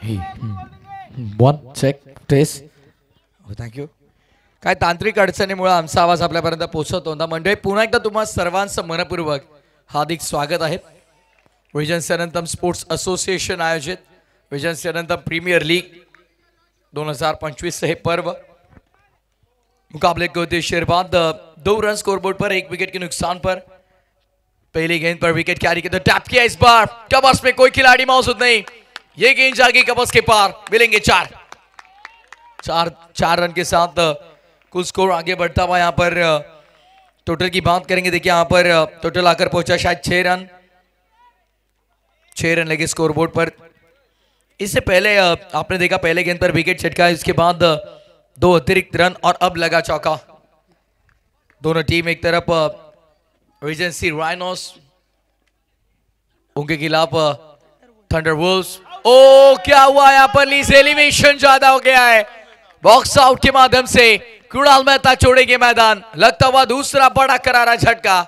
One check test. Thank you. काय तांत्रिक अडचणीमुळे आमचा आवाज आपल्यापर्यंत पोहोचत होता. मंडळी पुन्हा एकदा तुम्हा सर्वांचं मनपूर्वक हार्दिक स्वागत आहे. विजन सेनंतम स्पोर्ट्स असोसिएशन आयोजित विजन सेनंतम प्रीमियर लीग 2025 से पर्व मुकाबले को देर बाद 2 रन स्कोरबोर्ड पर 1 विकेट के नुकसान पर पहली गेंद पर विकेट कैरी किया, टैप किया. इस बार कबर्स में कोई खिलाड़ी मौजूद नहीं. ये गेंद जाएगी कबर्स के पार. मिलेंगे 4 रन के साथ कुल स्कोर आगे बढ़ता हुआ. यहाँ पर टोटल की बात करेंगे. देखिए यहाँ पर टोटल आकर पहुंचा शायद 6 रन लगे स्कोरबोर्ड पर. इससे पहले आपने देखा पहले गेंद पर विकेट छटका, इसके बाद 2 अतिरिक्त रन और अब लगा चौका. दोनों टीम एक तरफ रीजेंसी राइनोस, उनके खिलाफ थंडरवुल्व्स. ओ क्या हुआ यहाँ पर, लीज एलिवेशन ज्यादा हो गया है. बॉक्स आउट के माध्यम से कृणाल मेहता छोड़ेंगे मैदान. लगता हुआ दूसरा बड़ा करारा झटका.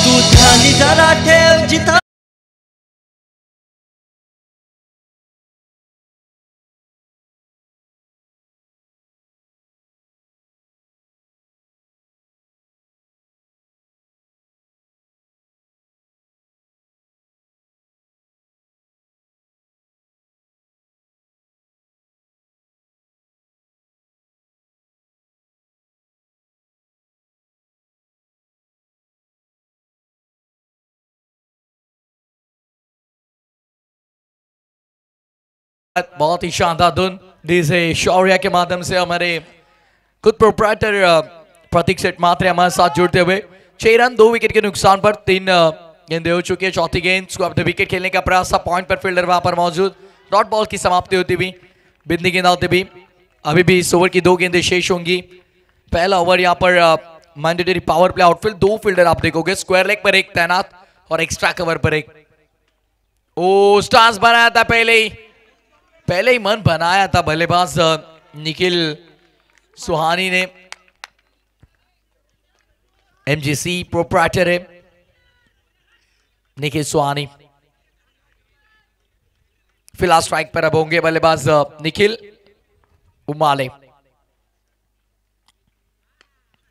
तू ध्यानी जरा ठेव जिथा बहुत ही शानदार धुन डीजे शौर्य के माध्यम से हमारे खुद प्रोप्राइटर प्रतीक सेठ मात्रे हमारे साथ जुड़ते हुए. 6 रन 2 विकेट के नुकसान पर 3 गेंदें हो चुकी है. चौथी गेंद विकेट खेलने का प्रयास था. पॉइंट पर फील्डर वहां पर मौजूद. डॉट बॉल की समाप्ति होती हुई, बिंदी गेंद होती हुई. अभी भी इस ओवर की 2 गेंदें शेष होंगी. पहला ओवर यहाँ पर mandatory power play outfield. 2 fielder आप देखोगे. स्क्वायर लेग पर 1 तैनात और एक्स्ट्रा कवर पर 1. ओ स्टांस बनाया था पहले ही मन बनाया था बल्लेबाज निखिल सुहानी ने. एमजीसी प्रोप्राइटर है निखिल सुहानी. फिलहाल स्ट्राइक पर अब होंगे बल्लेबाज निखिल उमाले.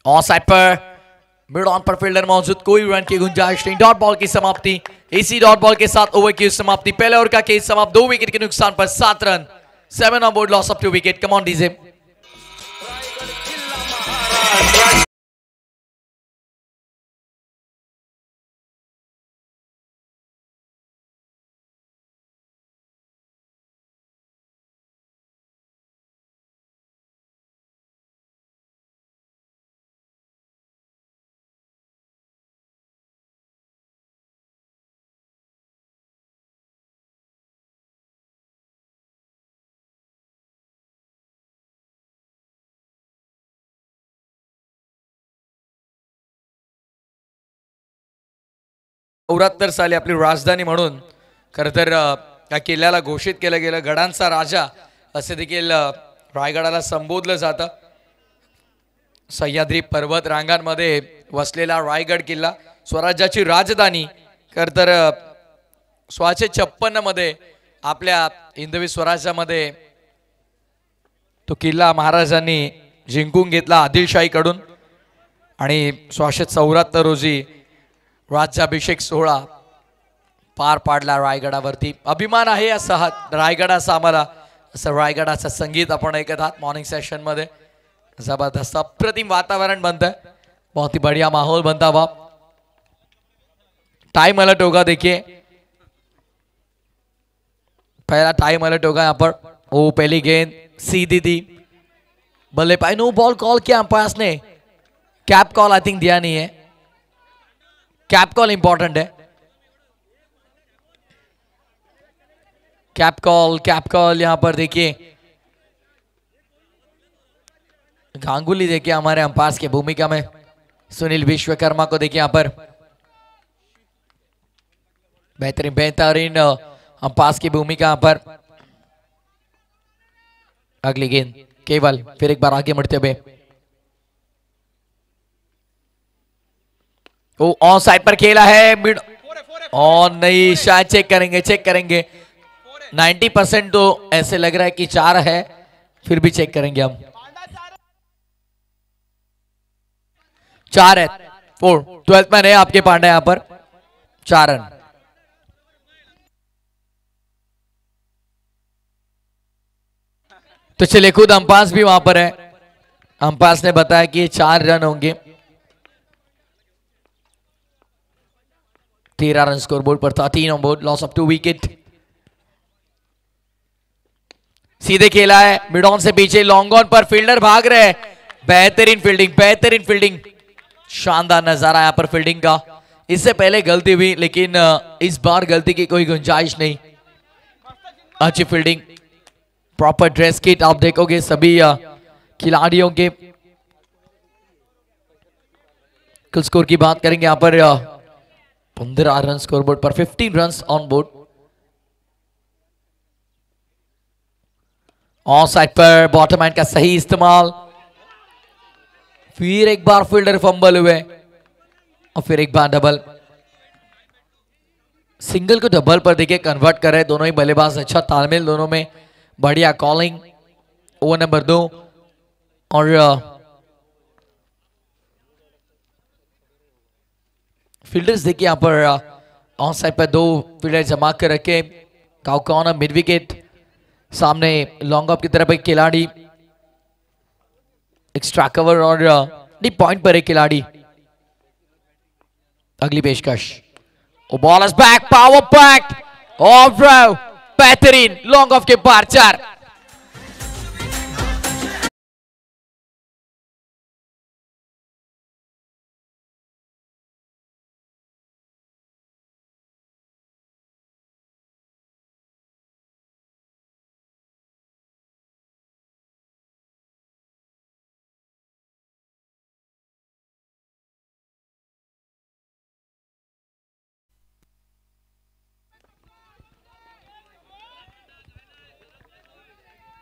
ऑन साइड पर मिड ऑन पर फील्डर मौजूद. कोई रन की गुंजाइश नहीं. डॉट बॉल की समाप्ति. इसी डॉट बॉल के साथ ओवर की समाप्ति. पहले ओवर का केस समाप्त 2 विकेट के नुकसान पर 7 run. 7 on board, loss of 2 wicket. Come on DJ. साली आपली राजधानी म्हणून खरं तर या किल्ल्याला घोषित केलं गेलं. गडांचा राजा असे देखील रायगडाला संबोधलं जातं. सह्याद्री पर्वत रांगांमध्ये वसलेला रायगड किल्ला स्वराज्याची राजधानी. खरं तर 1656 मध्ये आपल्या हिंदवी स्वराज्यामध्ये तो किल्ला महाराजांनी जिंकून घेतला आदिलशाहीकडून आणि 1674 रोजी राज्याभिषेक सोहळा पार पाडला रायगडावरती. अभिमान आहे असा रायगडाचा आम्हाला. असं रायगडाचं संगीत आपण ऐकत आहात मॉर्निंग सेशन मध्ये. जबरदस्त अप्रतिम वातावरण बनता है. बहुत ही बढ़िया माहौल बनता हुआ. टाइम अलर्ट होगा. देखिए पहला टाइम अलर्ट होगा यहाँ पर. ओ पहली गेंद सीधी थी. बल्लेबाज नो बॉल कॉल किया अंपायर्स ने. कैप कॉल आई थिंक दिया नहीं है. कैप कॉल इंपॉर्टेंट है. कैप कॉल यहां पर देखिए गांगुली देखिए हमारे अंपायर्स की भूमिका में. सुनील विश्वकर्मा को देखिए यहां पर बेहतरीन अंपायर्स की भूमिका यहां पर. अगली गेंद केवल फिर एक बार आगे बढ़ते हुए वो ऑन साइड पर खेला है मिड ऑन नहीं, शायद चेक करेंगे 90% तो ऐसे लग रहा है कि 4 है, फिर भी चेक करेंगे हम। 4 है, 4 12th मैन है आपके पांडा यहां पर, 4 रन। तो चलिए खुद अंपास भी वहां पर है, अंपास ने बताया कि 4 रन होंगे। 13 रन स्कोर बोर्ड पर था, 3 on board, loss of 2 wicket. सीधे खेला है मिड ऑन से पीछे, लॉन्ग ऑन पर फील्डर भाग रहे हैं, बेहतरीन फील्डिंग, बेहतरीन फील्डिंग, शानदार नजारा यहां पर फील्डिंग का। इससे पहले गलती हुई लेकिन इस बार गलती की कोई गुंजाइश नहीं। अच्छी फील्डिंग, प्रॉपर ड्रेस किट आप देखोगे सभी खिलाड़ियों के। कुल स्कोर की बात करेंगे यहां पर 15 रन स्कोर बोर्ड पर, 15 run on board. On side पर बॉटम हैंड का सही इस्तेमाल, फिर एक बार फील्डर फंबल हुए और फिर एक बार डबल। सिंगल को डबल पर देखिए कन्वर्ट कर रहे दोनों ही बल्लेबाज, अच्छा तालमेल दोनों में, बढ़िया कॉलिंग। ओवर नंबर 2 और फील्डर्स देखिए यहां पर ऑन साइड पर 2 फील्डर जमा कर रखे, काउकाना मिड विकेट, सामने लॉन्ग ऑफ की तरफ एक खिलाड़ी, एक्स्ट्रा कवर और डीप पॉइंट पर एक खिलाड़ी। अगली पेशकश, ball is back, power back of drive, बेहतरीन लॉन्ग ऑफ के पार 4।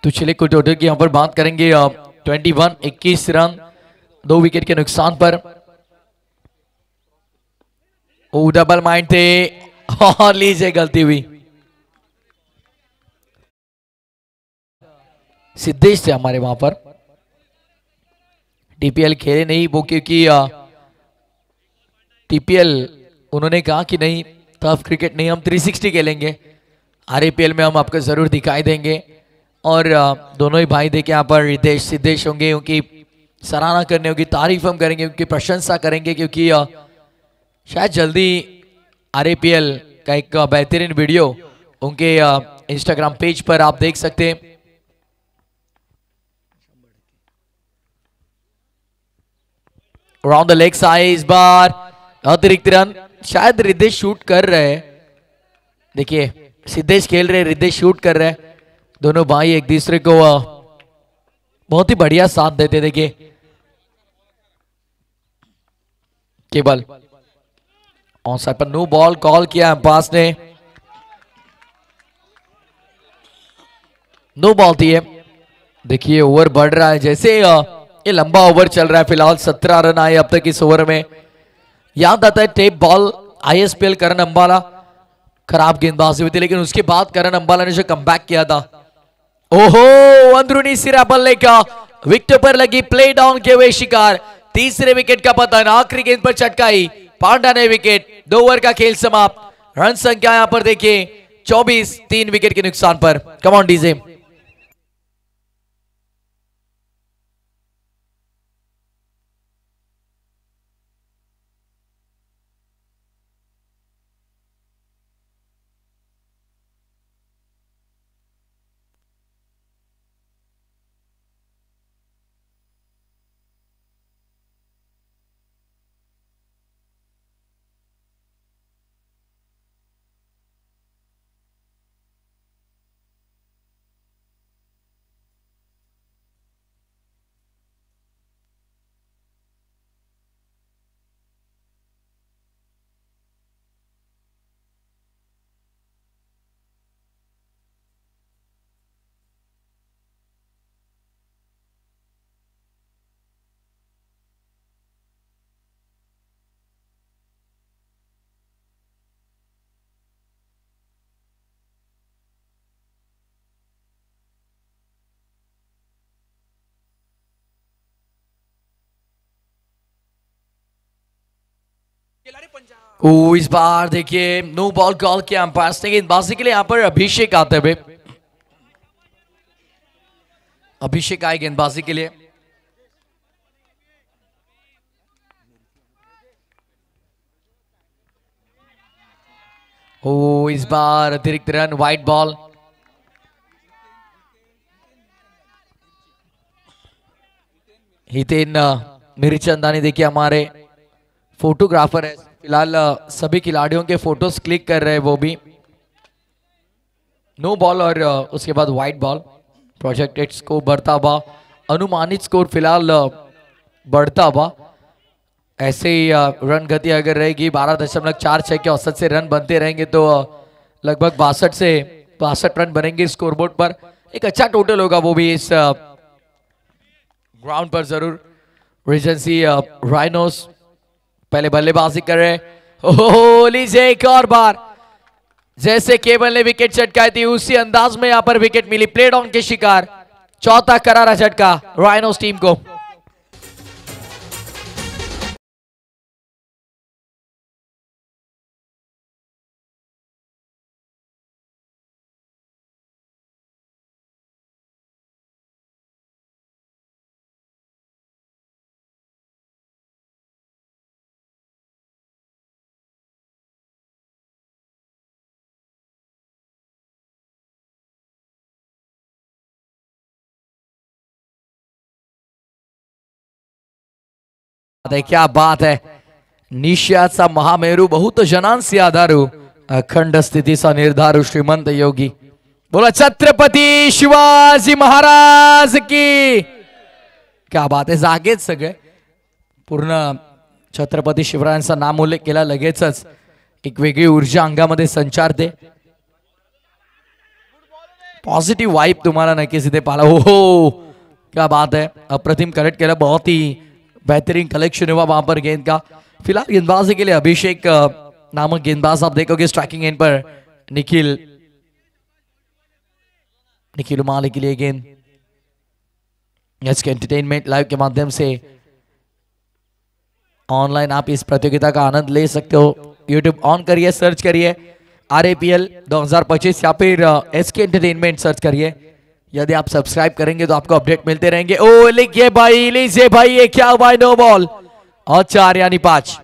तो चलिए कुछ टोटल की यहां पर बात करेंगे 21 21 रन 2 विकेट के नुकसान पर। ओ डबल माइंड थे और लीजिए गलती हुई। सिद्धेश थे हमारे वहां पर, टीपीएल खेले नहीं वो, क्योंकि टीपीएल उन्होंने कहा कि नहीं टफ क्रिकेट नहीं, हम 360 खेलेंगे, आरएपीएल में हम आपको जरूर दिखाई देंगे। और दोनों ही भाई देखिए यहाँ पर रितेश सिद्धेश होंगे, उनकी सराहना करने होगी, तारीफ हम करेंगे, उनकी प्रशंसा करेंगे, क्योंकि शायद जल्दी आरएपीएल का एक बेहतरीन वीडियो उनके इंस्टाग्राम पेज पर आप देख सकते हैं। राउंड द लेग साइड, इस बार अतिरिक्त रन, शायद रितेश शूट कर रहे हैं, देखिए सिद्धेश खेल रहे, रितेश शूट कर रहे हैं, दोनों भाई एक दूसरे को बहुत ही बढ़िया साथ देते। देखिए केवल ऑन साइड पर नो बॉल कॉल किया अंपायर ने, नो बॉल थी है। देखिए ओवर बढ़ रहा है, जैसे ये लंबा ओवर चल रहा है, फिलहाल 17 रन आए अब तक इस ओवर में। याद आता है टेप बॉल आईएसपीएल करण अंबाला, खराब गेंदबाजी हुई थी, लेकिन उसके बाद करण अंबाला ने जो कमबैक किया था, ओहो अंदरूनी सिरा बल्ले का विकेट पर लगी, प्ले डाउन के हुए शिकार, तीसरे विकेट का पतन, आखिरी गेंद पर चटकाई पांडा ने विकेट, 2 ओवर का खेल समाप्त। रन संख्या यहां पर देखिए 24, 3 विकेट के नुकसान पर। Come on DJ. इस बार देखिए नो बॉल कॉल किया अंपायर ने। गेंदबाजी के लिए यहाँ पर अभिषेक आते हुए, अभिषेक आए गेंदबाजी के लिए। इस बार अतिरिक्त run, white ball. Hiten Mirchandani देखिए हमारे फोटोग्राफर है, फिलहाल सभी खिलाड़ियों के फोटोज क्लिक कर रहे हैं वो भी। नो बॉल और उसके बाद वाइट बॉल। प्रोजेक्टेड स्कोर बढ़ता हुआ, अनुमानित स्कोर फिलहाल बढ़ता हुआ। ऐसे ही रन गति अगर रहेगी 12.46 के औसत से रन बनते रहेंगे तो लगभग 62 से 62 रन बनेंगे स्कोरबोर्ड पर। एक अच्छा टोटल होगा वो भी इस ग्राउंड पर जरूर। रीजेंसी राइनोस पहले बल्लेबाजी कर रहे। लीजिए एक और बार, जैसे केवल ने विकेट चटकाई थी उसी अंदाज में यहां पर विकेट मिली। प्लेड ऑन के शिकार, चौथा करारा झटका राइनोस टीम को। क्या बात है, निश्चयाचा महामेरू बहुत जनांसी आधारू, अखंड स्थितीचा निर्धारू श्रीमंत योगी। बोला छत्रपती शिवाजी महाराज की। क्या बात आहे, जागेच सगळे पूर्ण छत्रपती शिवरायांचा नामोल्लेख केला लगेचच एक वेगळी ऊर्जा अंगामध्ये संचारते। पॉझिटिव्ह वाइब तुम्हाला नक्कीच इथे पाहायला। हो क्या बात है, अप्रतिम कलेक्ट केला, बहुत ही बेहतरीन कलेक्शन हुआ वहां पर गेंद का। फिलहाल गेंदबाजी के लिए अभिषेक नामक गेंदबाज आप देखोगे स्ट्राइकिंग एंड पर। निखिल उमाले के लिए गेंद। एसके एंटरटेनमेंट लाइव के माध्यम से ऑनलाइन आप इस प्रतियोगिता का आनंद ले सकते हो। यूट्यूब ऑन करिए, सर्च करिए RAPL 2025 या फिर SK एंटरटेनमेंट सर्च करिए। यदि आप सब्सक्राइब करेंगे तो आपको अपडेट मिलते रहेंगे। लिखिए भाई, लीजिए भाई, ये क्या हुआ? नो बॉल और 4 यानी 5।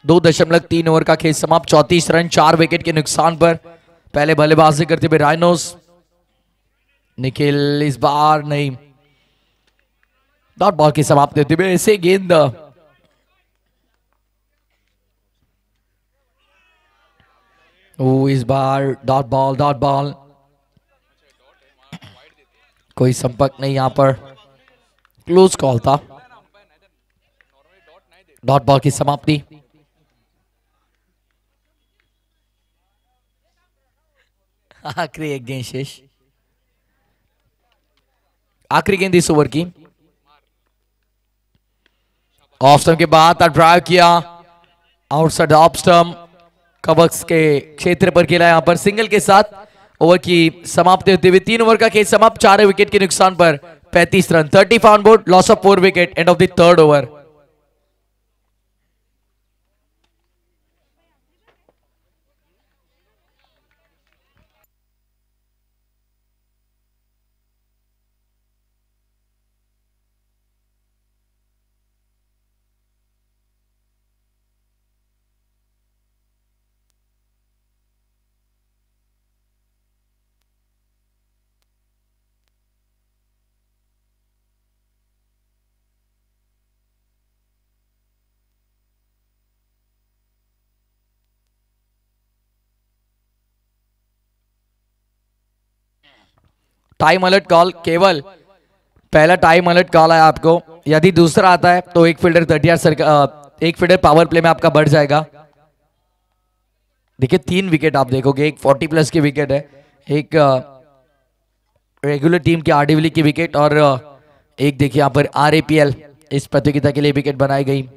दो 2.3 ओवर का खेल समाप्त। 34 रन 4 विकेट के नुकसान पर पहले बल्लेबाजी करते हुए राइनोस। निखिल इस बार नहीं, डॉट बॉल की समाप्ति होती हुए ऐसे गेंद इस बार डॉट बॉल कोई संपर्क नहीं, यहां पर क्लोज कॉल था। डॉट बॉल की समाप्ति। आखिरी एक गेंद शेष, आखिरी गेंद इस ओवर की। ऑफ स्टंप के बाद ड्राइव किया, आउटसाइड ऑफ स्टंप, कवर्स के क्षेत्र पर खेला यहां पर सिंगल के साथ। ओवर की समाप्ति होते हुए 3 ओवर का खेल समाप्त। 4 विकेट के नुकसान पर 35 run, 30 on board, loss of 4 wicket, end of the 3rd over. Time alert call, केवल पहला टाइम अलर्ट कॉल है आपको। यदि दूसरा आता है तो एक फील्डर 30 यार्ड एक फील्डर पावर प्ले में आपका बढ़ जाएगा। देखिए 3 विकेट आप देखोगे, एक 40+ की विकेट है, एक रेगुलर टीम की आरडीविली की विकेट, और एक देखिए यहाँ पर आरएपीएल इस प्रतियोगिता के लिए विकेट बनाई गई।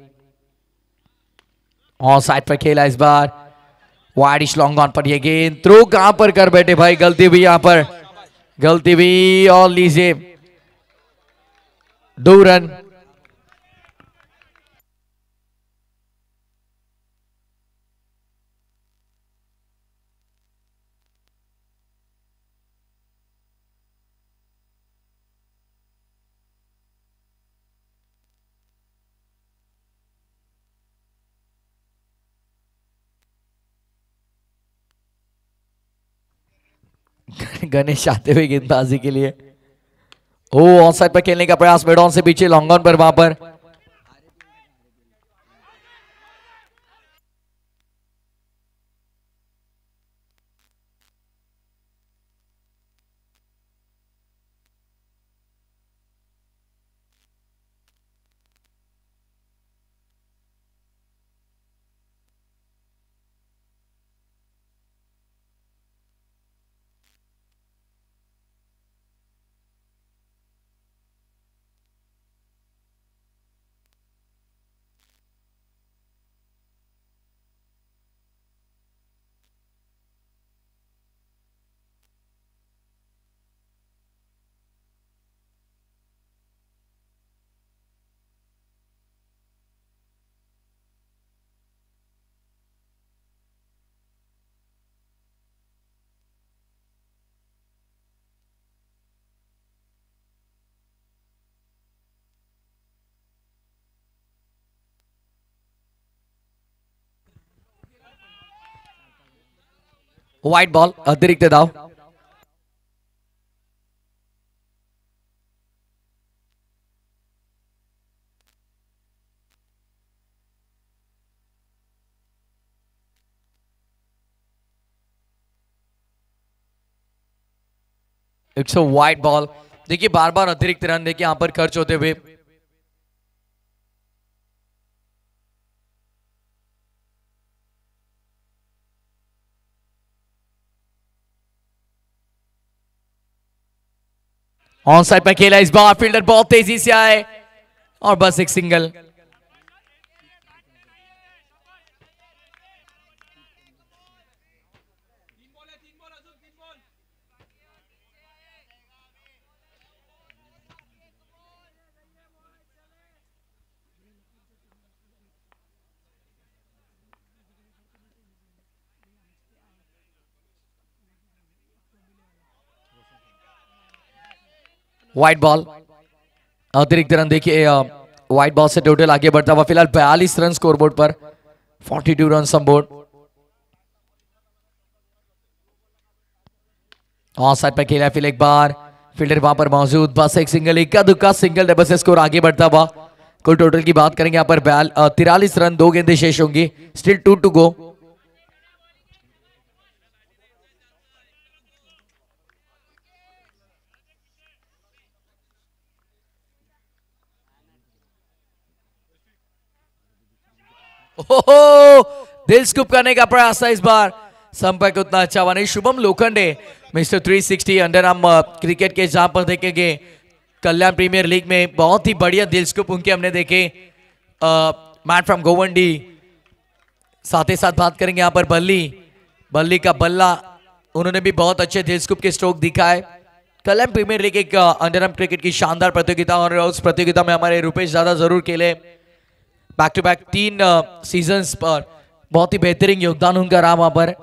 और साइड पर खेला इस बार, वाइडिश लॉन्ग ऑन पर ये गेंद थ्रो कहां पर कर बैठे भाई, गलती भी यहाँ पर, गलती भी, और लीजिए 2 रन। गणेश आते हुए गेंदबाजी के लिए, ओ ऑफसाइड पर खेलने का प्रयास, मिड ऑन से पीछे लॉन्ग ऑन पर, वहां पर व्हाइट बॉल, अतिरिक्त दाव। It's a wide ball. देखिए बार बार अतिरिक्त रन देखिए यहां पर खर्च होते हुए, ऑन साइड पर खेला इस बार, फील्डर बहुत तेजी से आए और बस एक सिंगल। व्हाइट बॉल, अतिरिक्त रन देखिए व्हाइट बॉल से टोटल आगे बढ़ता हुआ फिलहाल 42 रन स्कोरबोर्ड पर, 42 run on board. On side पर खेला फिर एक बार, फील्डर वहां पर मौजूद, बस एक सिंगल, इक्का दुक्का सिंगल डबल से स्कोर आगे बढ़ता हुआ। कुल टोटल की बात करेंगे यहाँ पर 43 रन, 2 गेंदें शेष होंगी, स्टिल 2 टू गो। ओहो, दिल स्कूप करने का प्रयास था इस बार, संपर्क उतना अच्छा हुआ नहीं। Shubham Lokhande mister 360 under arm cricket के जहां पर देखेंगे कल्याण प्रीमियर लीग में बहुत ही बढ़िया दिल स्कूप उनके हमने देखे। मैन फ्रॉम गोवंडी, साथ ही साथ बात करेंगे यहाँ पर बल्ली, बल्ली का बल्ला, उन्होंने भी बहुत अच्छे दिल स्कूप के स्ट्रोक दिखाए। कल्याण प्रीमियर लीग एक अंडर आर्म क्रिकेट की शानदार प्रतियोगिता, और उस प्रतियोगिता में हमारे रुपेश दादा जरूर खेले, बैक टू बैक 3 सीजन्स पर बहुत ही बेहतरीन योगदान उनका रहा वहां पर।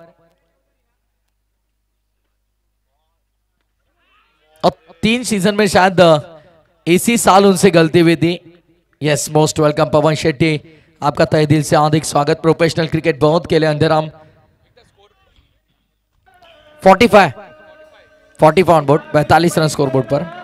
और 3 सीजन में शायद इसी साल उनसे गलती हुई थी। यस, मोस्ट वेलकम पवन शेट्टी, आपका तहे दिल से हार्दिक स्वागत। प्रोफेशनल क्रिकेट बहुत खेले under arm, 45 on board, 42 run score board पर।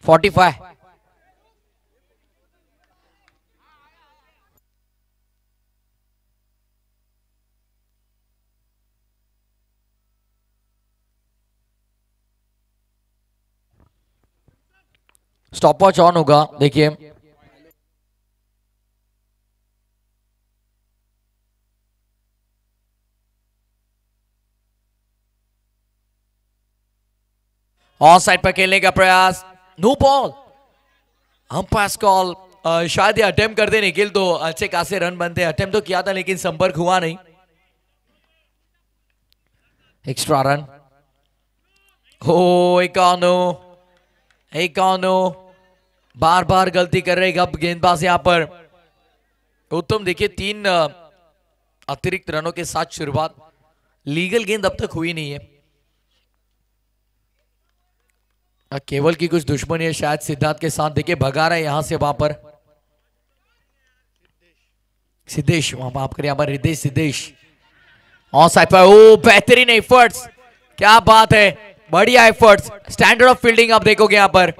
45. स्टॉप वॉच ऑन होगा, देखिए। ऑन साइड पर खेलने का प्रयास, नो बॉल। अंपायर कॉल, शायद ये अटेम्प्ट कर दे निखिल तो अच्छे खासे रन बनते। अटेम्प्ट तो किया था लेकिन संपर्क हुआ नहीं। Extra run. हो एकानो, एकानो बार बार गलती कर रहे अब गेंदबाज यहां पर। उत्तम देखिए 3 अतिरिक्त रनों के साथ शुरुआत। लीगल गेंद अब तक हुई नहीं है। केवल की कुछ दुश्मनी है शायद सिद्धार्थ के साथ। देखिए भगा रहा है यहां से वहां पर सिद्धेश, वहां माफ करिए यहां पर रितेश सिद्धेश। ऑन साइड पर, ओ बेहतरीन एफर्ट्स, क्या बात है, बढ़िया एफर्ट्स। स्टैंडर्ड ऑफ फील्डिंग आप देखोगे यहां पर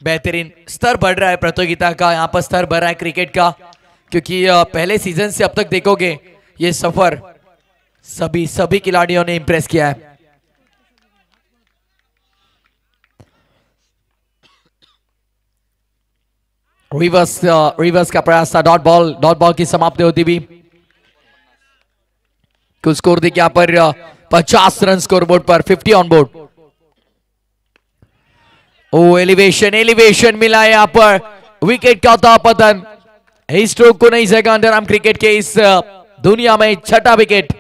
बेहतरीन। स्तर बढ़ रहा है प्रतियोगिता का, यहां पर स्तर बढ़ रहा है क्रिकेट का, क्योंकि पहले सीजन से अब तक देखोगे ये सफर सभी खिलाड़ियों ने इंप्रेस किया है। रिवर्स का प्रयास था, डॉट बॉल की समाप्ति होती भी। कुल स्कोर देखिए यहां पर 50 रन स्कोर बोर्ड पर, 50 ऑन बोर्ड। ओ एलिवेशन मिला है यहां पर, विकेट का था पतन। इस स्ट्रोक को नई जगह अंडरआर्म क्रिकेट के इस दुनिया में छठा विकेट।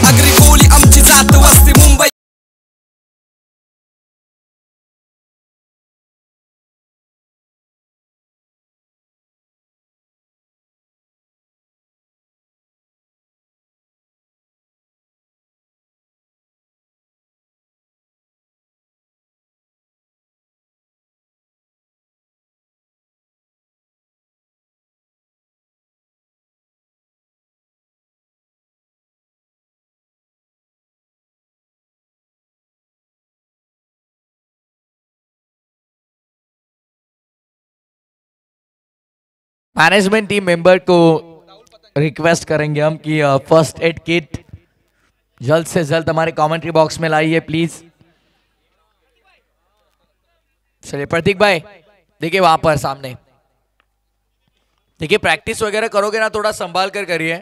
अग्री कोहली आमची जात वसते मुंबई। मैनेजमेंट टीम मेंबर को रिक्वेस्ट करेंगे हम कि फर्स्ट एड किट जल्द से जल्द हमारे कमेंट्री बॉक्स में लाइए प्लीज। चलिए प्रतीक भाई, देखिए वहां पर सामने, देखिए प्रैक्टिस वगैरह करोगे ना थोड़ा संभाल कर करिए।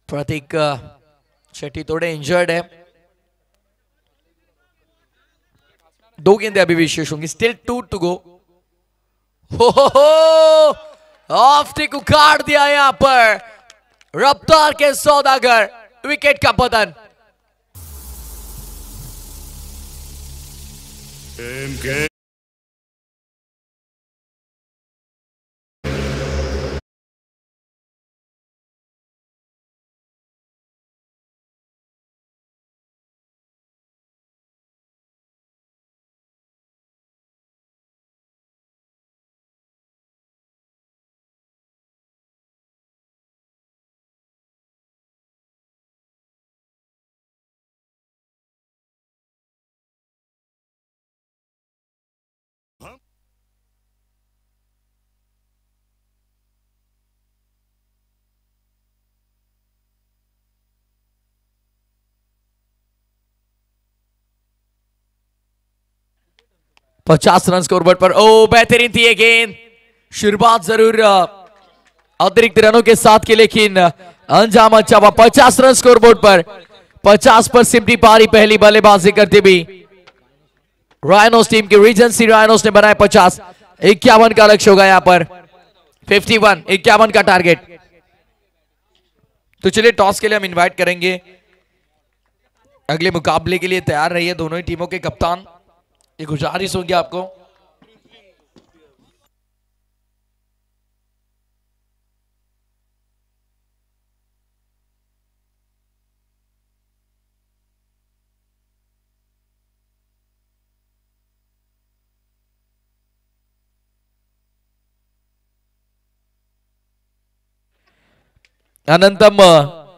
प्रतीक शेट्टी थोड़े इंजर्ड है, 2 गेंदे अभी भी शेष होंगी, स्टिल 2 टू गो। हो ऑफ टिक उखाड़ दिया यहां पर रफ्तार के सौदागर, विकेट का पतन। पचास रन स्कोरबोर्ड पर। ओ बेहतरीन थी ये गेंद, शुरुआत जरूर अतिरिक्त रनों के साथ की लेकिन अंजाम अच्छा हुआ। 50 रन स्कोरबोर्ड पर, 50 पर सिमटी पारी पहली बल्लेबाजी करते भी रायनोस टीम की रीजेंसी रायनोस ने बनाए 50। 51 का लक्ष्य होगा यहां पर, 51 51 का टारगेट। तो चलिए टॉस के लिए हम इनवाइट करेंगे, अगले मुकाबले के लिए तैयार रहिए दोनों ही टीमों के कप्तान, ये गुजारिश होगी आपको। अनंतम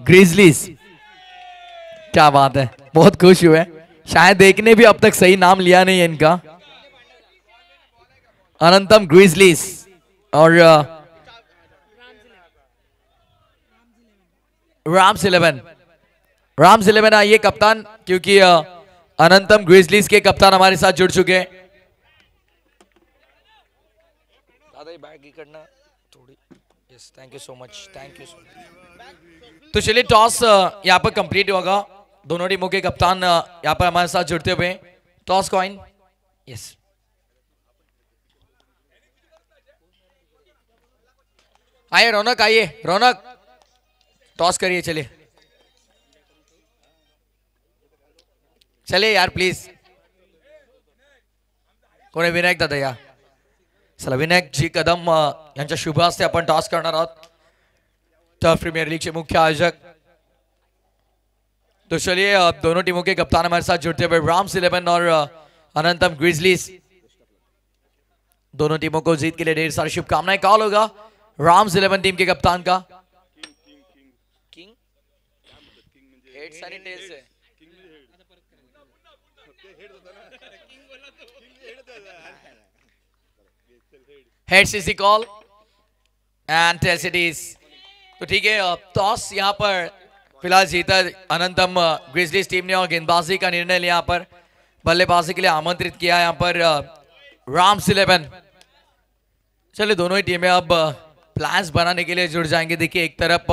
ग्रिजलीज। क्या बात है, बहुत खुश हुए। शायद देखने भी अब तक सही नाम लिया नहीं है इनका। अनंतम ग्रिजलीज और राम्स 11। राम्स 11 आइए कप्तान, क्योंकि अनंतम ग्रिजलीज के कप्तान हमारे साथ जुड़ चुके हैं। Yes, thank you so much, thank you so much. तो चलिए टॉस यहाँ पर कंप्लीट होगा। दोनों टीमों के कप्तान यहाँ पर हमारे साथ जुड़ते हुए। Toss coin. यस, आइए रौनक, आइए रौनक, टॉस करिए। चलिए चलिए यार प्लीज। कोण आहे? विनायक दादा या। चला विनायक जी कदम यांच्या शुभ हस्ते आपण टॉस करणार आहोत, टर्फ प्रीमियर लीग के मुख्य आयोजक। तो चलिए दोनों टीमों के कप्तान हमारे साथ जुड़ते हुए। राम्स 11 और अनंतम ग्रिजलीज, दोनों टीमों को जीत के लिए ढेर सारी शुभकामनाएं। कॉल होगा राम्स 11 टीम के कप्तान का। किंग हेड्स आणि टेल्स है। Heads is the call and tails it is. तो ठीक है, टॉस यहाँ पर फिलहाल जीता अनंतम ग्रिजलीज टीम ने और गेंदबाजी का निर्णय लिया। यहाँ पर बल्लेबाजी के लिए आमंत्रित किया यहाँ पर राम्स 11। चलिए दोनों ही टीमें अब प्लान्स बनाने के लिए जुड़ जाएंगे। देखिए एक तरफ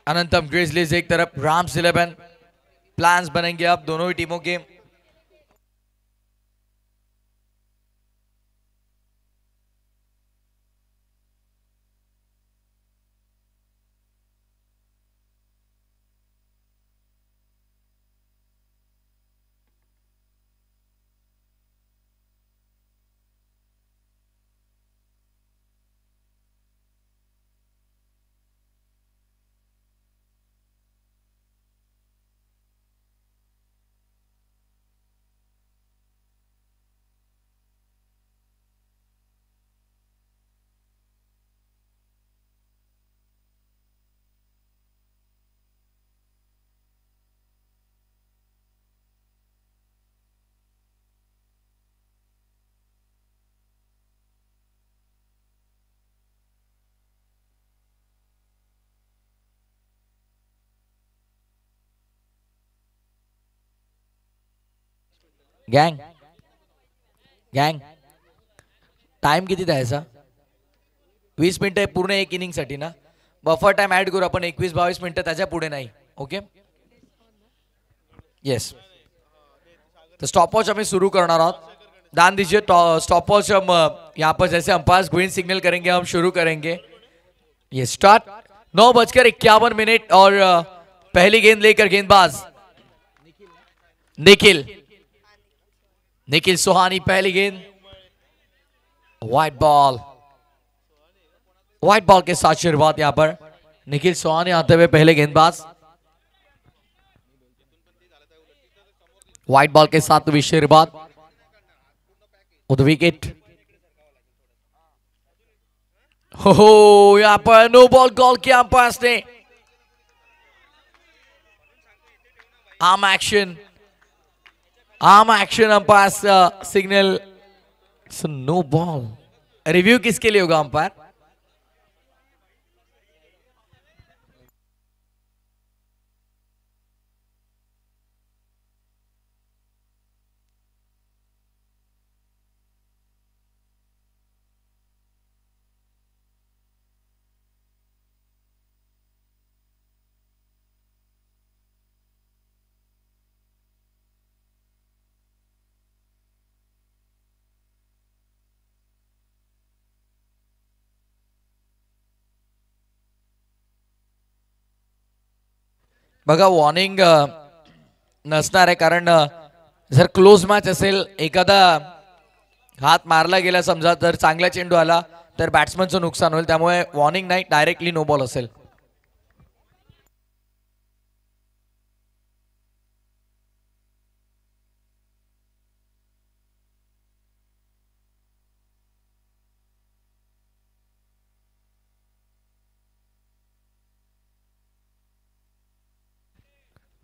अनंतम ग्रिजलीज, एक तरफ राम्स 11। प्लान्स बनेंगे अब दोनों ही टीमों के। गँग गँग टाइम किती द्यायचा? 20 मिनिटं पूर्ण एक इनिंग साठी ना. बफर टाइम ऍड करू आपण 21-22 मिनिटं, त्याच्या पुढे नाही. Okay yes. तो स्टॉपवॉच हमें शुरू करना आहोत. ध्यान दीजिए स्टॉपवॉच हम यहाँ पर जैसे अंपायर ग्रीन सिग्नल करेंगे हम शुरू करेंगे. ये स्टार्ट. 9:51 और पहली गेंद लेकर गेंदबाज निखिल निखिल सुहानी. पहली गेंद व्हाइट बॉल के साथ शुरुआत यहाँ पर निखिल सुहानी आते हुए पहले गेंदबाज. व्हाइट बॉल के साथ हुई शुरुआत. विकेट. हो यहाँ पर नो बॉल कॉल किया अंपायर ने. Arm action umpire signal. No ball. Review किसके लिए होगा अंपायर? बघा वॉर्निंग नसणार आहे, कारण जर क्लोज मॅच असेल, एखादा हात मारला गेला समजा, जर चांगला चेंडू आला तर बॅट्समनचं नुकसान होईल. त्यामुळे वॉर्निंग नाही, डायरेक्टली नो बॉल असेल.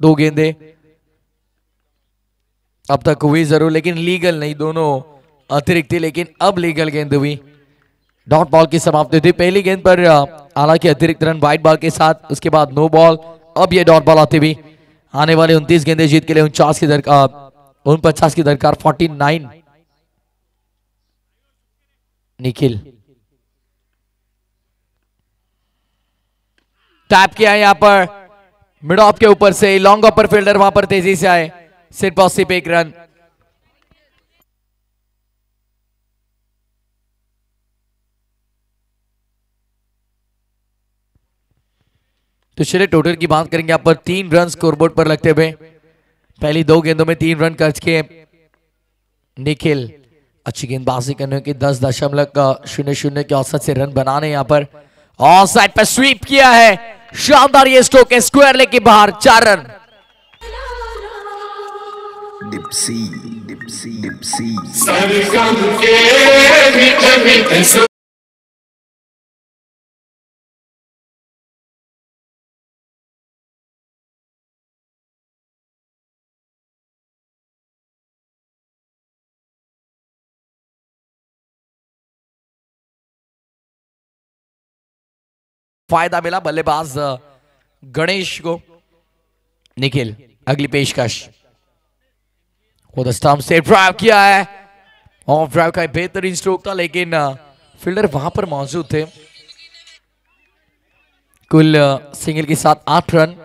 दो गेंदे अब तक हुई जरूर, लेकिन लीगल नहीं, दोनों अतिरिक्त थी, लेकिन अब लीगल गेंद हुई। डॉट बॉल की समाप्ति हुई पहली गेंद पर, हालांकि अतिरिक्त रन वाइट बॉल के साथ, उसके बाद नो बॉल, अब ये डॉट बॉल आती हुई। आने वाले 29 गेंदे जीत के लिए 49 की दरकार 49। निखिल टैप किया है यहां पर मिड ऑफ के ऊपर से, लॉन्ग अपर फील्डर वहां पर तेजी से आए, सिर्फ और सिर्फ एक रन। तो चलिए टोटल की बात करेंगे यहाँ पर 3 रन स्कोरबोर्ड पर लगते हुए, पहली 2 गेंदों में 3 रन खर्च किए निखिल। अच्छी गेंदबाजी करने की 10.00 के औसत से रन बनाने यहाँ पर, ऑफ साइड पर स्वीप किया है, शानदार ये स्ट्रोक है, स्क्वायर लेग के बाहर, 4 रन। डिप्सी डिप्सी डिप्सी फायदा मिला बल्लेबाज गणेश को। निखिल अगली पेशकश, स्टंप से ड्राइव किया है, ऑफ ड्राइव का बेहतरीन स्ट्रोक था, लेकिन फील्डर वहां पर मौजूद थे। कुल सिंगल के साथ 8 रन।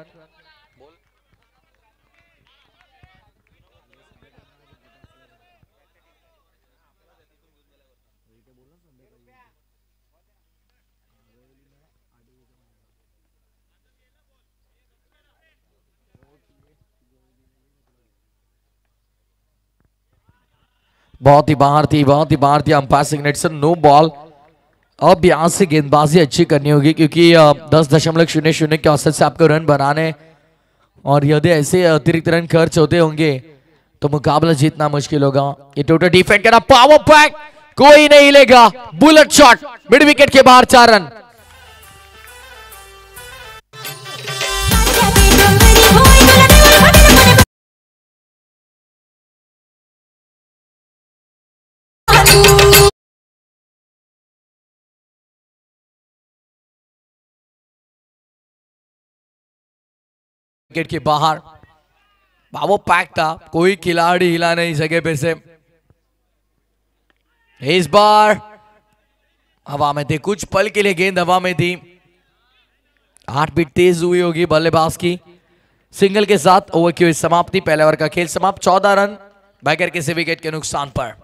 बहुत ही बाहर थी, बहुत ही बाहर थी, अंपायर सिग्नेचर नो बॉल। अब यहां से गेंदबाजी अच्छी करनी होगी, क्योंकि 10.00 के औसत से आपको रन बनाने, और यदि ऐसे अतिरिक्त रन खर्च होते होंगे तो मुकाबला जीतना मुश्किल होगा। ये टोटल डिफेंड करना, पावर बैक, कोई नहीं लेगा, बुलेट शॉट मिड विकेट के बाहर, 4 रन। विकेट के बाहर, वो पैक था, कोई खिलाड़ी हिला नहीं सके फिर से। इस बार हवा में थे, कुछ पल के लिए गेंद हवा में थी, 8 बीट तेज हुई होगी बल्लेबाज की। सिंगल के साथ ओवर की हुई समाप्ति, पहले ओवर का खेल समाप्त, 14 रन बगैर किसी विकेट के नुकसान पर।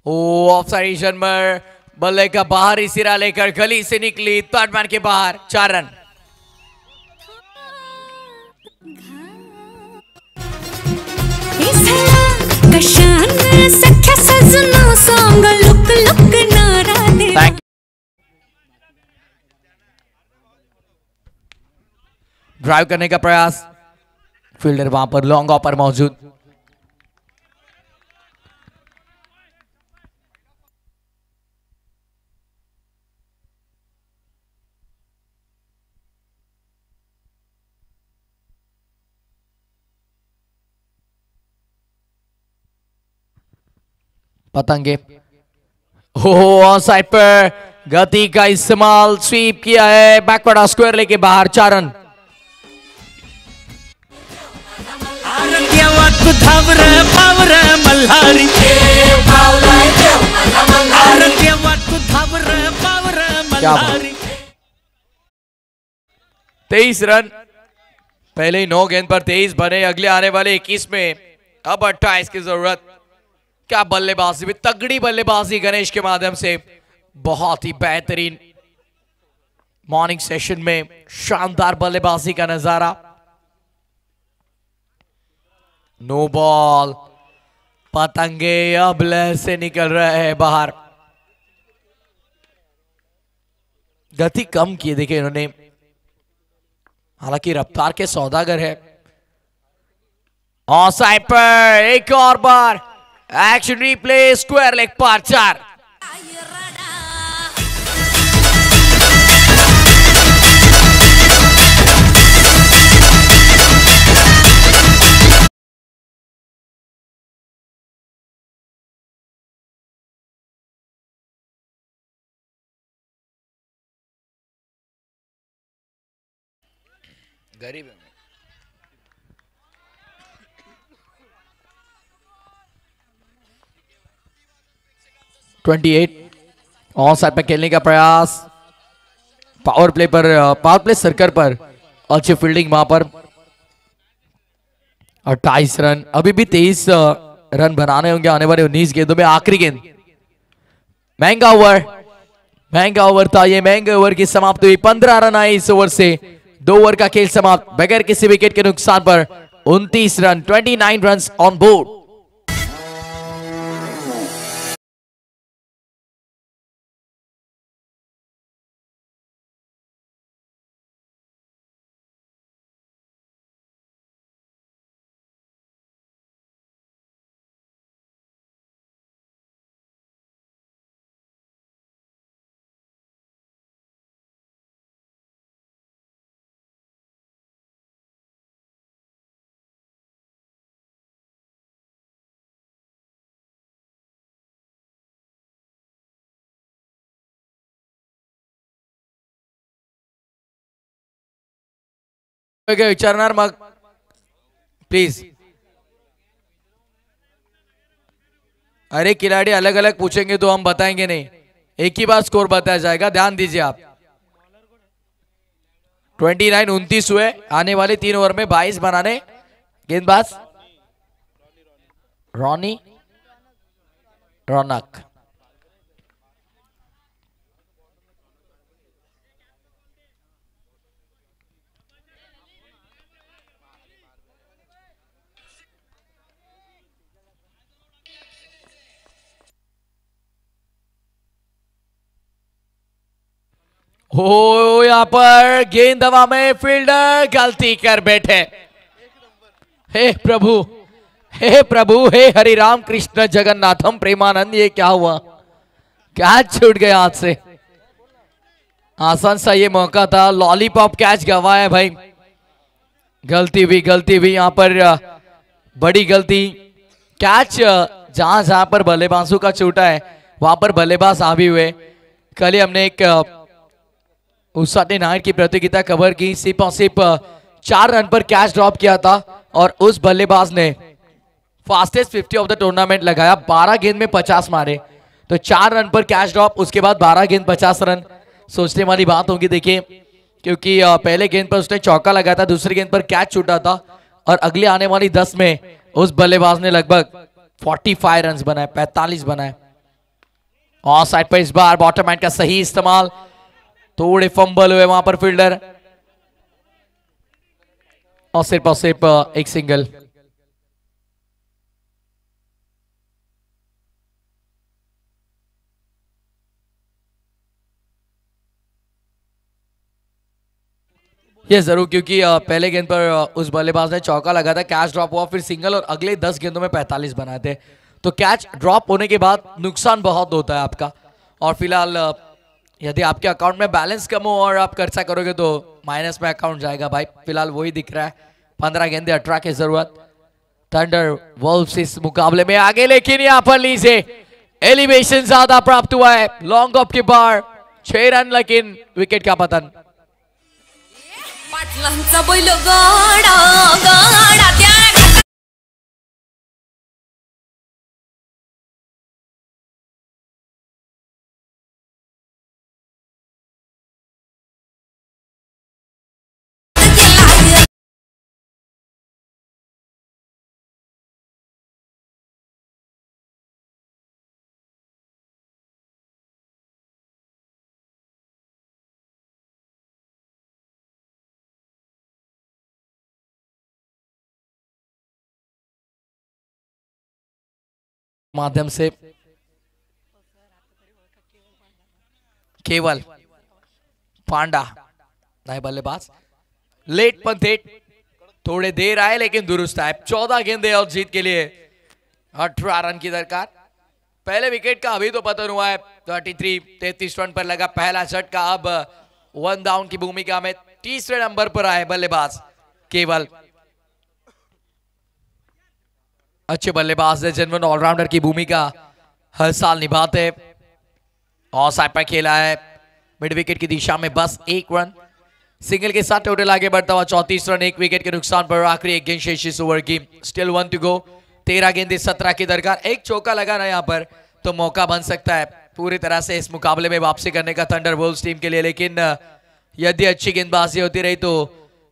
ऑफसाइड पर बल्ले का बाहरी सिरा लेकर गली से निकली, थर्ड मैन के बाहर, 4 रन। ड्राइव करने का प्रयास, फील्डर वहां पर लॉन्ग ऑफ पर मौजूद। पतंगे। हो ऑन साइड पर गति का इस्तेमाल, स्वीप किया है, बैकवर्ड स्क्वायर लेके बाहर, 4 रन। क्या 23 रन, पहले ही 9 गेंद पर 23 बने, अगले आने वाले 21 में अब 28 की जरूरत। क्या बल्लेबाजी भी, तगड़ी बल्लेबाजी गणेश के माध्यम से, बहुत ही बेहतरीन मॉर्निंग सेशन में शानदार बल्लेबाजी का नजारा। नो बॉल, पतंगे अब लय से निकल रहे हैं बाहर। गति कम की देखिए इन्होंने, हालांकि रफ्तार के सौदागर है। ऑन साइड पर एक और बार एक्शन रिप्ले, स्क्वायर लेग पर 4। गरीब है 28 ऑन साइड पे खेलने का प्रयास, पावर प्ले पर, पावर प्ले सर्कल पर अच्छी फील्डिंग वहां पर। 28 रन, अभी भी 23 रन बनाने होंगे आने वाले 19 गेंदों में। आखिरी गेंद, महंगा ओवर था ये, महंगे ओवर की समाप्ति हुई। 15 रन आए इस ओवर से, 2 ओवर का खेल समाप्त बगैर किसी विकेट के नुकसान पर। 29 रन, 29 रन ऑन बोर्ड। विचारणार मग प्लीज। अरे खिलाड़ी अलग अलग पूछेंगे तो हम बताएंगे नहीं, एक ही बार स्कोर बताया जाएगा, ध्यान दीजिए आप। 29 29 हुए, आने वाले 3 ओवर में 22 बनाने। गेंदबाज रॉनी रौनक। हो यहां पर गेंद हवा में, फील्डर गलती कर बैठे। हे प्रभु, हे प्रभु, हे हरि राम कृष्ण जगन्नाथम प्रेमानंद, ये क्या हुआ? कैच छूट गया हाथ से। आसान सा ये मौका था, लॉलीपॉप कैच गवाया भाई। गलती हुई यहां पर, बड़ी गलती। कैच जहां जहां पर बल्लेबाजों का छूटा है वहां पर बल्लेबाज हावी हुए। कल ही हमने एक उस साटे नाइट की प्रतियोगिता कवर की, सिर्फ और सिर्फ 4 रन पर कैच ड्रॉप किया था और उस बल्लेबाज ने फास्टेस्ट 50 ऑफ द टूर्नामेंट लगाया, 12 गेंद में 50 मारे। तो 4 रन पर कैच ड्रॉप, उसके बाद 12 गेंद 50 रन, सोचने वाली बात होगी। देखिए क्योंकि पहले गेंद पर उसने चौका लगाया था, दूसरी गेंद पर कैच छूटा था और अगले आने वाली 10 में उस बल्लेबाज ने लगभग 45 रन बनाए, 45 बनाए। ऑफ साइड पर इस बार बॉटम हैंड का सही इस्तेमाल, थोड़े फंबल हुए वहां पर फील्डर, और सिर्फ एक सिंगल। ये जरूर, क्योंकि पहले गेंद पर उस बल्लेबाज ने चौका लगा था, कैच ड्रॉप हुआ, फिर सिंगल और अगले 10 गेंदों में 45 बनाए थे। तो कैच ड्रॉप होने के बाद नुकसान बहुत होता है आपका, और फिलहाल यदि आपके अकाउंट में बैलेंस कम हो और आप खर्चा करोगे तो माइनस में अकाउंट जाएगा भाई। फिलहाल वही दिख रहा है, 15 गेंदे 18 की जरूरत। थंडर वोल्व्स इस मुकाबले में आगे, लेकिन यहां पर लीजिए एलिवेशन ज्यादा प्राप्त हुआ है लॉन्ग ऑफ के बार 6 रन लेकिन विकेट का पतन। पाटलांचा बैल गाडा गाडा त्या माध्यम से केवल पांडा नए बल्लेबाज लेट पण थेट थोड़े देर आए लेकिन दुरुस्त आए। 14 गेंदे और जीत के लिए 18 रन की दरकार। पहले विकेट का अभी तो पतन हुआ है 33 रन पर लगा पहला झटका। अब 1 डाउन की भूमिका में तीसरे नंबर पर आए बल्लेबाज केवल। अच्छे बल्लेबाज है जेन्युइन ऑलराउंडर की भूमिका हर साल निभाते। और साइड पर खेला है मिड विकेट की दिशा में बस 1 रन सिंगल के साथ टोटल आगे बढ़ता हुआ 34 रन 1 विकेट के नुकसान पर। आखिरी एक गेंद शेष इस ओवर की स्टिल 1 टू गो। 13 गेंदे 17 की दरकार। एक चौका लगा ना यहाँ पर तो मौका बन सकता है पूरी तरह से इस मुकाबले में वापसी करने का थंडरबोल्ट्स टीम के लिए। लेकिन यदि अच्छी गेंदबाजी होती रही तो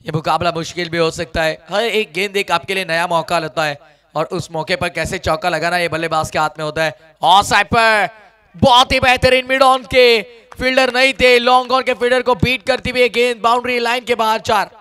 ये मुकाबला मुश्किल भी हो सकता है। हर एक गेंद एक आपके लिए नया मौका लेता है और उस मौके पर कैसे चौका लगाना ये बल्लेबाज के हाथ में होता है। ऑन साइड पर बहुत ही बेहतरीन मिड ऑन के फील्डर नहीं थे, लॉन्ग ऑन के फील्डर को बीट करती हुई गेंद बाउंड्री लाइन के बाहर 4।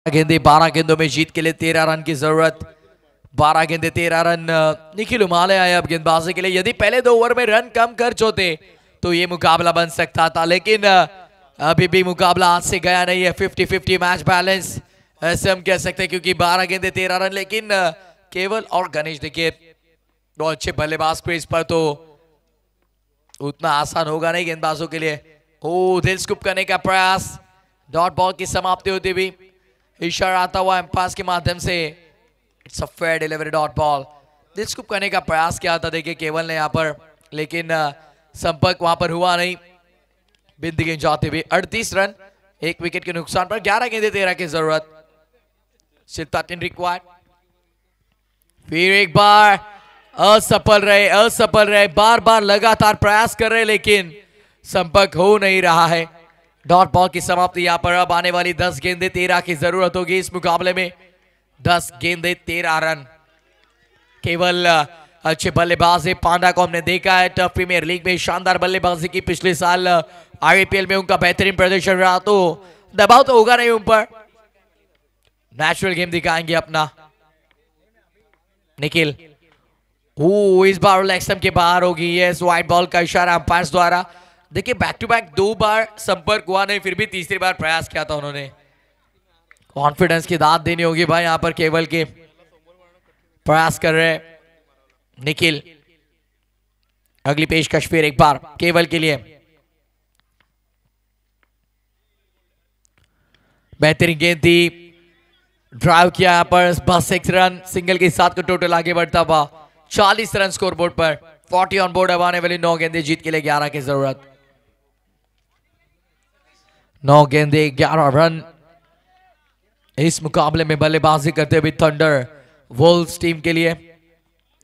गेंदे 12 गेंदों में जीत के लिए 13 रन की जरूरत। 12 गेंदे 13 रन निखिल उमाले आए अब गेंदबाजी के लिए। यदि पहले 2 ओवर में रन कम खर्च होते तो ये मुकाबला बन सकता था, लेकिन अभी भी मुकाबला हाथ से गया नहीं है। 50-50 मैच बैलेंस ऐसे हम कह सकते हैं क्योंकि 12 गेंदे 13 रन। लेकिन केवल और गणेश देखिए दो अच्छे बल्लेबाज क्रीज पर तो उतना आसान होगा नहीं गेंदबाजों के लिए। ओ दिल स्कूप करने का प्रयास, डॉट बॉल की समाप्ति होती हुई इशारा आता हुआ एम्पायर के माध्यम से। It's a fair delivery dot ball. दिल स्कूप करने का प्रयास किया था देखिए केवल ने यहाँ पर, लेकिन संपर्क वहां पर हुआ नहीं। बिंदी गेंद जाते हुए 38 रन 1 विकेट के नुकसान पर। 11 गेंदे 13 की जरूरत। सिर्फ 13 रिक्वायर्ड। फिर एक बार असफल रहे बार बार लगातार प्रयास कर रहे लेकिन संपर्क हो नहीं रहा है। डॉट बॉल की समाप्ति यहाँ पर। अब आने वाली 10 गेंदे 13 की जरूरत होगी इस मुकाबले में। 10 गेंदे 13 रन। केवल अच्छे बल्लेबाज है पांडा को हमने देखा है टफ प्रीमियर लीग में शानदार बल्लेबाजी की। पिछले साल आईपीएल में उनका बेहतरीन प्रदर्शन रहा तो दबाव तो होगा नहीं उन पर। नेचुरल गेम दिखाएंगे अपना निखिल। इस बार लेग स्टंप के बाहर होगी। यस वाइड बॉल का इशारा अंपायर्स द्वारा। देखिए बैक टू बैक 2 बार संपर्क हुआ नहीं, फिर भी तीसरी बार प्रयास किया था उन्होंने। कॉन्फिडेंस की दाद देनी होगी भाई यहां पर। केवल के प्रयास कर रहे निखिल। अगली पेशकश फिर एक बार केवल के लिए। बेहतरीन गेंद थी, ड्राइव किया यहां पर बस 6 रन सिंगल के साथ को टोटल आगे बढ़ता हुआ 40 रन स्कोर बोर्ड पर। 40 ऑन बोर्ड। अब आने वाली 9 गेंदे जीत के लिए 11 की जरूरत। 9 गेंदे 11 रन इस मुकाबले में बल्लेबाजी करते हुए थंडर वोल्व्स टीम के लिए।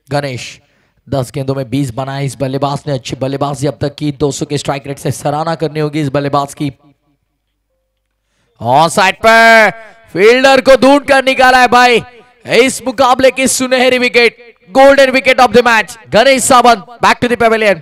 गणेश 10 गेंदों में 20 बनाए इस बल्लेबाज ने। अच्छी बल्लेबाजी अब तक की। 200 के स्ट्राइक रेट से सराहना करनी होगी इस बल्लेबाज की। ऑन साइड पर फील्डर को ढूंढ कर निकाला है भाई इस मुकाबले की सुनहरी wicket, golden wicket of the match. Ganesh Sawant back to the pavilion.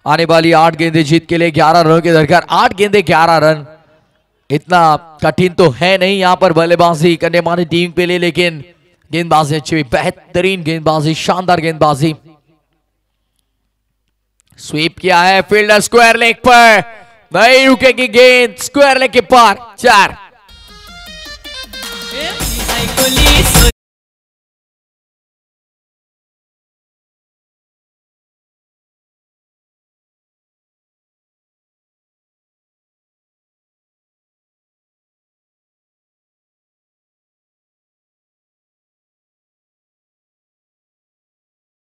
आने वाली 8 गेंदें जीत के लिए 11 रनों के दरकार। 8 गेंदें 11 रन इतना कठिन तो है नहीं यहाँ पर बल्लेबाजी करने वाली टीम के लिए, लेकिन गेंदबाजी अच्छी, बेहतरीन गेंदबाजी, शानदार गेंदबाजी। स्वीप किया है, फील्डर स्क्वायर लेग पर, नहीं रुकेगी गेंद, स्क्वायर लेग के पार। 4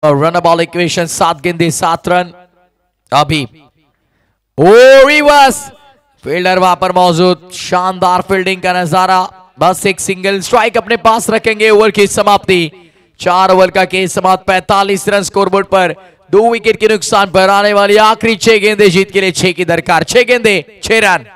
रन बॉल इक्वेशन, 7 गेंदे 7 रन। अभी ओ रिवर्स, फील्डर वहां पर मौजूद, शानदार फील्डिंग का नजारा। बस एक सिंगल स्ट्राइक अपने पास रखेंगे। ओवर की समाप्ति, 4 ओवर का खेल समाप्त, 45 रन स्कोरबोर्ड पर, 2 विकेट के नुकसान पर। आने वाली आखिरी 6 गेंदे जीत के लिए 6 की दरकार। 6 गेंदे 6 रन।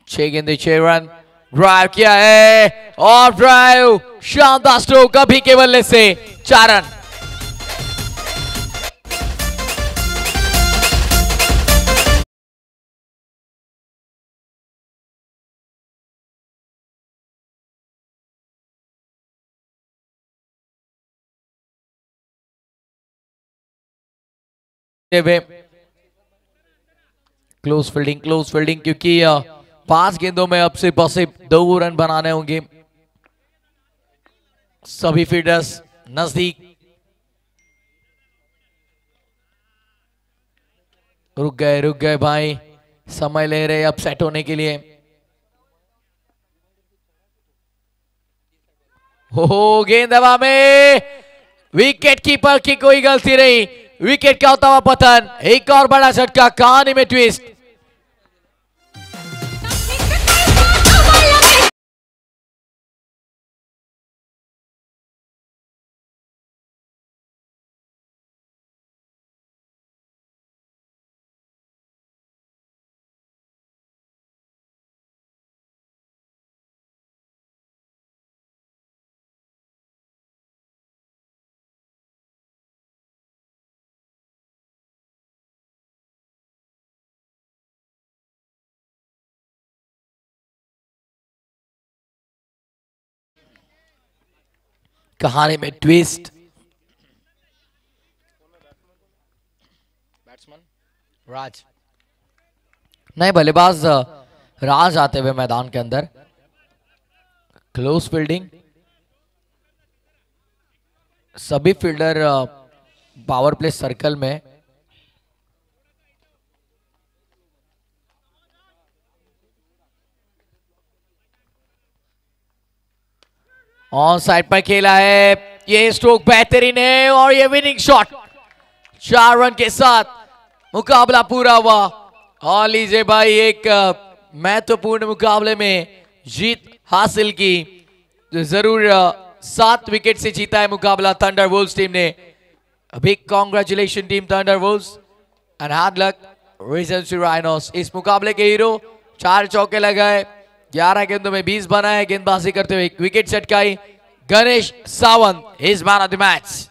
छह गेंदे 6 रन। ड्राइव किया है और ड्राइव, शानदार स्ट्रोक अभी के बल्ले से 4 रन। क्लोज फील्डिंग क्योंकि 5 गेंदों में अब से बस 2 रन बनाने होंगे। सभी फील्डर्स नजदीक, रुक गए भाई, समय ले रहे अब सेट होने के लिए। हो गेंद हवा में, विकेट कीपर की कोई गलती नहीं, विकेट का होता हुआ पतन। एक और बड़ा झटका, कहानी में ट्विस्ट। कहानी में ट्विस्ट। बैट्समैन राज, नहीं बल्लेबाज राज आते हुए मैदान के अंदर। क्लोज फील्डिंग, सभी फील्डर पावर प्ले सर्कल में। ऑन साइड पर खेला है, ये स्ट्रोक बेहतरीन है और ये विनिंग शॉट। 4 रन के साथ मुकाबला पूरा हुआ। और लीजिए भाई, एक महत्वपूर्ण मुकाबले में जीत हासिल की। जरूर 7 विकेट से जीता है मुकाबला थंडरवुल्व्स टीम ने। Big congratulation team Thunderwolves and hard luck Regency Rhinos. इस मुकाबले के हीरो, 4 चौके लगाए, 11 गेंदों में 20 बनाए, गेंदबाजी करते हुए 1 विकेट चटकाई। Ganesh Sawant is man of the match.